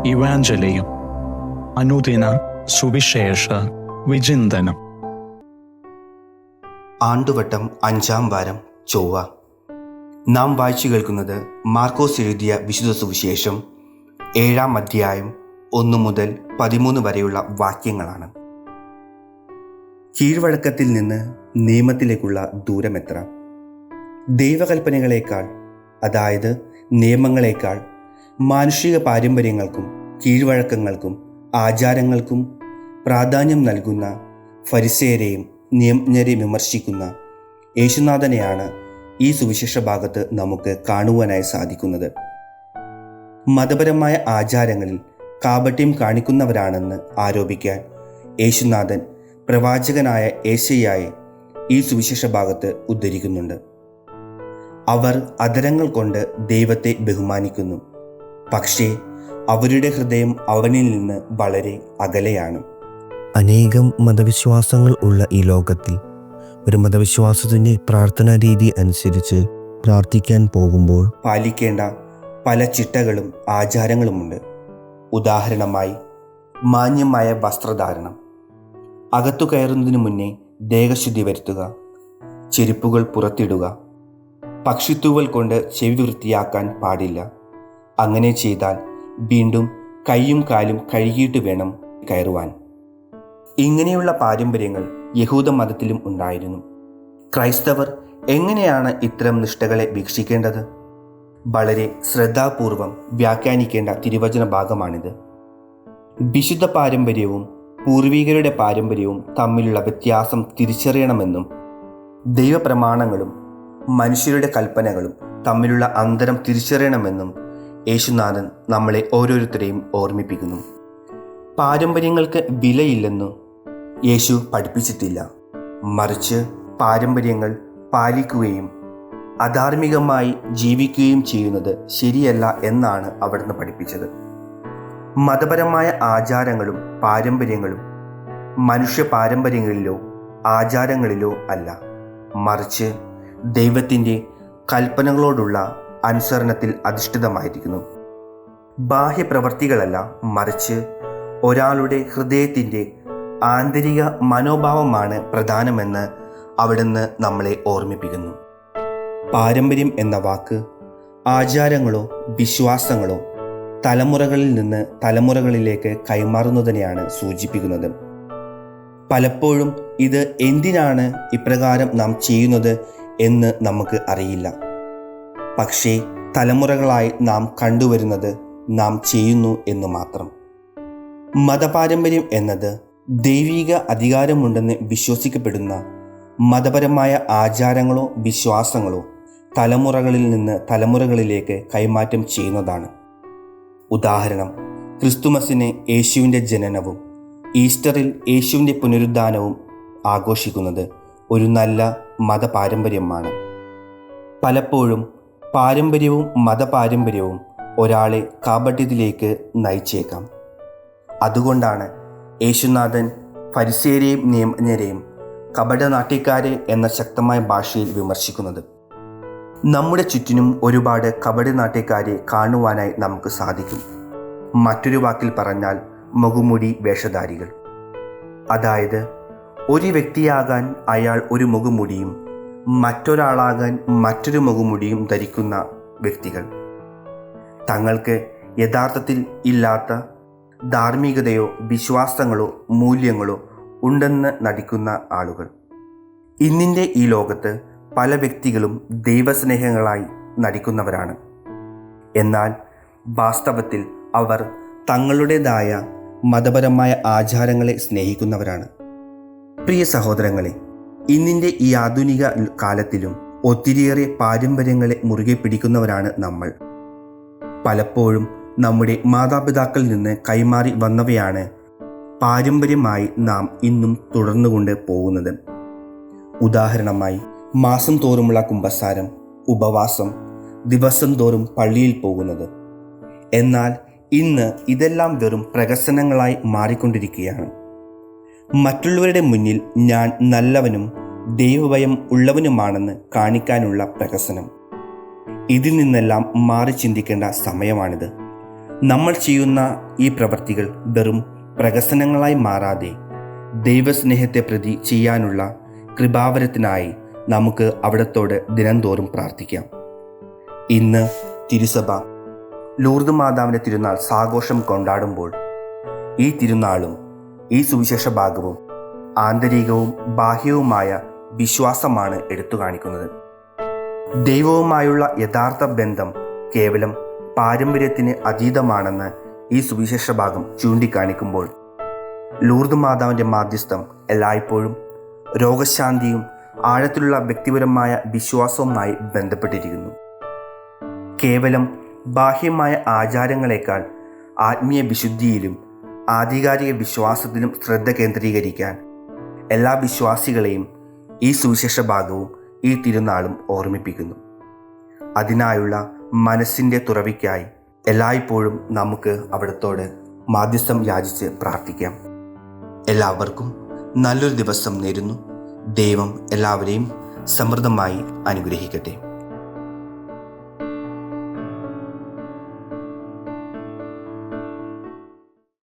ഇവാഞ്ചലിയും അനുദിന സുവിശേഷ വിചിന്തനം. ആണ്ടുവട്ടം 5-ാം വാരം ചൊവ്വ. നാം വായിച്ചു കേൾക്കുന്നത് മാർക്കോസ് എഴുതിയ വിശുദ്ധ സുവിശേഷം 7-ാം അധ്യായം 1 മുതൽ 13 വരെയുള്ള വാക്യങ്ങളാണ്. കീഴ്വഴക്കത്തിൽ നിന്ന് നിയമത്തിലേക്കുള്ള ദൂരമെത്ര? ദൈവകൽപ്പനകളേക്കാൾ, അതായത് നിയമങ്ങളേക്കാൾ മാനുഷിക പാരമ്പര്യങ്ങൾക്കും കീഴ്വഴക്കങ്ങൾക്കും ആചാരങ്ങൾക്കും പ്രാധാന്യം നൽകുന്ന ഫരിസേയരെയും നിയമജ്ഞരെയും വിമർശിക്കുന്ന യേശുനാഥനെയാണ് ഈ സുവിശേഷ ഭാഗത്ത് നമുക്ക് കാണുവാനായി സാധിക്കുന്നത്. മതപരമായ ആചാരങ്ങളിൽ കാപട്യം കാണിക്കുന്നവരാണെന്ന് ആരോപിക്കാൻ യേശുനാഥൻ പ്രവാചകനായ യേശയ്യായെ ഈ സുവിശേഷ ഭാഗത്ത് ഉദ്ധരിക്കുന്നുണ്ട്. അവർ അധരങ്ങൾ കൊണ്ട് ദൈവത്തെ ബഹുമാനിക്കുന്നു, പക്ഷേ അവരുടെ ഹൃദയം അവനിൽ നിന്ന് വളരെ അകലെയാണ്. അനേകം മതവിശ്വാസങ്ങൾ ഉള്ള ഈ ലോകത്തിൽ ഒരു മതവിശ്വാസത്തിൻ്റെ പ്രാർത്ഥനാ രീതി അനുസരിച്ച് പ്രാർത്ഥിക്കാൻ പോകുമ്പോൾ പാലിക്കേണ്ട പല ചിട്ടകളും ആചാരങ്ങളുമുണ്ട്. ഉദാഹരണമായി, മാന്യമായ വസ്ത്രധാരണം, അകത്തു കയറുന്നതിന് മുന്നേ ദേഹശുദ്ധി വരുത്തുക, ചെരുപ്പുകൾ പുറത്തിടുക, പക്ഷിത്തൂവൽ കൊണ്ട് ചെവി വൃത്തിയാക്കാൻ പാടില്ല. അങ്ങനെ ചെയ്താൽ വീണ്ടും കൈയും കാലും കഴുകിയിട്ട് വേണം കയറുവാൻ. ഇങ്ങനെയുള്ള പാരമ്പര്യങ്ങൾ യഹൂദ മതത്തിലും ഉണ്ടായിരുന്നു. ക്രൈസ്തവർ എങ്ങനെയാണ് ഇത്തരം നിഷ്ഠകളെ വീക്ഷിക്കേണ്ടത്? വളരെ ശ്രദ്ധാപൂർവം വ്യാഖ്യാനിക്കേണ്ട തിരുവചന ഭാഗമാണിത്. വിശുദ്ധ പാരമ്പര്യവും പൂർവികരുടെ പാരമ്പര്യവും തമ്മിലുള്ള വ്യത്യാസം തിരിച്ചറിയണമെന്നും ദൈവപ്രമാണങ്ങളും മനുഷ്യരുടെ കൽപ്പനകളും തമ്മിലുള്ള അന്തരം തിരിച്ചറിയണമെന്നും യേശുനാഥൻ നമ്മളെ ഓരോരുത്തരെയും ഓർമ്മിപ്പിക്കുന്നു. പാരമ്പര്യങ്ങൾക്ക് വിലയില്ലെന്നും യേശു പഠിപ്പിച്ചിട്ടില്ല. മറിച്ച് പാരമ്പര്യങ്ങൾ പാലിക്കുകയും അധാർമികമായി ജീവിക്കുകയും ചെയ്യുന്നത് ശരിയല്ല എന്നാണ് അവിടുന്ന് പഠിപ്പിച്ചത്. മതപരമായ ആചാരങ്ങളും പാരമ്പര്യങ്ങളും മനുഷ്യ പാരമ്പര്യങ്ങളിലോ ആചാരങ്ങളിലോ അല്ല, മറിച്ച് ദൈവത്തിൻ്റെ കൽപ്പനകളോടുള്ള അനുസരണത്തിൽ അധിഷ്ഠിതമായിരിക്കുന്നു. ബാഹ്യപ്രവർത്തികളല്ല, മറിച്ച് ഒരാളുടെ ഹൃദയത്തിൻ്റെ ആന്തരിക മനോഭാവമാണ് പ്രധാനമെന്ന് അവിടുന്ന് നമ്മളെ ഓർമ്മിപ്പിക്കുന്നു. പാരമ്പര്യം എന്ന വാക്ക് ആചാരങ്ങളോ വിശ്വാസങ്ങളോ തലമുറകളിൽ നിന്ന് തലമുറകളിലേക്ക് കൈമാറുന്നതിനെയാണ് സൂചിപ്പിക്കുന്നത്. പലപ്പോഴും ഇത് എന്തിനാണ് ഇപ്രകാരം നാം ചെയ്യുന്നത് എന്ന് നമുക്ക് അറിയില്ല. പക്ഷേ തലമുറകളായി നാം കണ്ടുവരുന്നത് നാം ചെയ്യുന്നു എന്ന് മാത്രം. മതപാരമ്പര്യം എന്നത് ദൈവിക അധികാരമുണ്ടെന്ന് വിശ്വസിക്കപ്പെടുന്ന മതപരമായ ആചാരങ്ങളോ വിശ്വാസങ്ങളോ തലമുറകളിൽ നിന്ന് തലമുറകളിലേക്ക് കൈമാറ്റം ചെയ്യുന്നതാണ്. ഉദാഹരണം, ക്രിസ്തുമസിന് യേശുവിൻ്റെ ജനനവും ഈസ്റ്ററിൽ യേശുവിൻ്റെ പുനരുദ്ധാനവും ആഘോഷിക്കുന്നത് ഒരു നല്ല മതപാരമ്പര്യമാണ്. പലപ്പോഴും പാരമ്പര്യവും മതപാരമ്പര്യവും ഒരാളെ കാപട്യത്തിലേക്ക് നയിച്ചേക്കാം. അതുകൊണ്ടാണ് യേശുനാഥൻ ഫരിസേയരെയും നിയമജ്ഞരെയും കപടനാട്യക്കാരെ എന്ന ശക്തമായ ഭാഷയിൽ വിമർശിക്കുന്നത്. നമ്മുടെ ചുറ്റിനും ഒരുപാട് കപടനാട്യക്കാരെ കാണുവാനായി നമുക്ക് സാധിക്കും. മറ്റൊരു വാക്കിൽ പറഞ്ഞാൽ മുഖംമൂടി വേഷധാരികൾ. അതായത്, ഒരു വ്യക്തിയാകാൻ അയാൾ ഒരു മുഖംമൂടിയും മറ്റൊരാളാകാൻ മറ്റൊരു മുഖംമൂടിയും ധരിക്കുന്ന വ്യക്തികൾ. തങ്ങൾക്ക് യഥാർത്ഥത്തിൽ ഇല്ലാത്ത ധാർമ്മികതയോ വിശ്വാസങ്ങളോ മൂല്യങ്ങളോ ഉണ്ടെന്ന് നടിക്കുന്ന ആളുകൾ. ഇന്നിൻ്റെ ഈ ലോകത്ത് പല വ്യക്തികളും ദൈവസ്നേഹങ്ങളായി നടിക്കുന്നവരാണ്. എന്നാൽ വാസ്തവത്തിൽ അവർ തങ്ങളുടേതായ മതപരമായ ആചാരങ്ങളെ സ്നേഹിക്കുന്നവരാണ്. പ്രിയ സഹോദരങ്ങളെ, ഇന്നിൻ്റെ ഈ ആധുനിക കാലത്തിലും ഒത്തിരിയേറെ പാരമ്പര്യങ്ങളെ മുറുകെ പിടിക്കുന്നവരാണ് നമ്മൾ. പലപ്പോഴും നമ്മുടെ മാതാപിതാക്കളിൽ നിന്ന് കൈമാറി വന്നവയാണ് പാരമ്പര്യമായി നാം ഇന്നും തുടർന്നുകൊണ്ട് പോകുന്നത്. ഉദാഹരണമായി, മാസം തോറുമുള്ള കുമ്പസാരം, ഉപവാസം, ദിവസം തോറും പള്ളിയിൽ പോകുന്നത്. എന്നാൽ ഇന്ന് ഇതെല്ലാം വെറും പ്രഹസനങ്ങളായി മാറിക്കൊണ്ടിരിക്കുകയാണ്. മറ്റുള്ളവരുടെ മുന്നിൽ ഞാൻ നല്ലവനും ദൈവഭയം ഉള്ളവനുമാണെന്ന് കാണിക്കാനുള്ള പ്രഹസനം. ഇതിൽ നിന്നെല്ലാം മാറി ചിന്തിക്കേണ്ട സമയമാണിത്. നമ്മൾ ചെയ്യുന്ന ഈ പ്രവൃത്തികൾ വെറും പ്രഹസനങ്ങളായി മാറാതെ ദൈവസ്നേഹത്തെ പ്രതി ചെയ്യാനുള്ള കൃപാവരത്തിനായി നമുക്ക് അവിടത്തോട് ദിനംതോറും പ്രാർത്ഥിക്കാം. ഇന്ന് തിരുസഭ ലൂർദ് മാതാവിൻ്റെ തിരുനാൾ സാഘോഷം കൊണ്ടാടുമ്പോൾ ഈ തിരുനാളും ഈ സുവിശേഷ ഭാഗവും ആന്തരികവും ബാഹ്യവുമായ വിശ്വാസമാണ് എടുത്തു കാണിക്കുന്നത്. ദൈവവുമായുള്ള യഥാർത്ഥ ബന്ധം കേവലം പാരമ്പര്യത്തിന് അതീതമാണെന്ന് ഈ സുവിശേഷ ഭാഗം ചൂണ്ടിക്കാണിക്കുമ്പോൾ ലൂർദ് മാതാവിൻ്റെ മാധ്യസ്ഥം എല്ലായ്പ്പോഴും രോഗശാന്തിയും ആഴത്തിലുള്ള വ്യക്തിപരമായ വിശ്വാസവുമായി ബന്ധപ്പെട്ടിരിക്കുന്നു. കേവലം ബാഹ്യമായ ആചാരങ്ങളെക്കാൾ ആത്മീയ വിശുദ്ധിയിലും ആധികാരിക വിശ്വാസത്തിലും ശ്രദ്ധ കേന്ദ്രീകരിക്കാൻ എല്ലാ വിശ്വാസികളെയും ഈ സുവിശേഷ ഭാഗവും ഈ തിരുനാളും ഓർമ്മിപ്പിക്കുന്നു. അതിനായുള്ള മനസ്സിൻ്റെ തുറവിക്കായി എല്ലായ്പ്പോഴും നമുക്ക് അവിടത്തോട് മാധ്യസ്ഥം യാചിച്ച് പ്രാർത്ഥിക്കാം. എല്ലാവർക്കും നല്ലൊരു ദിവസം നേരുന്നു. ദൈവം എല്ലാവരെയും സമൃദ്ധമായി അനുഗ്രഹിക്കട്ടെ.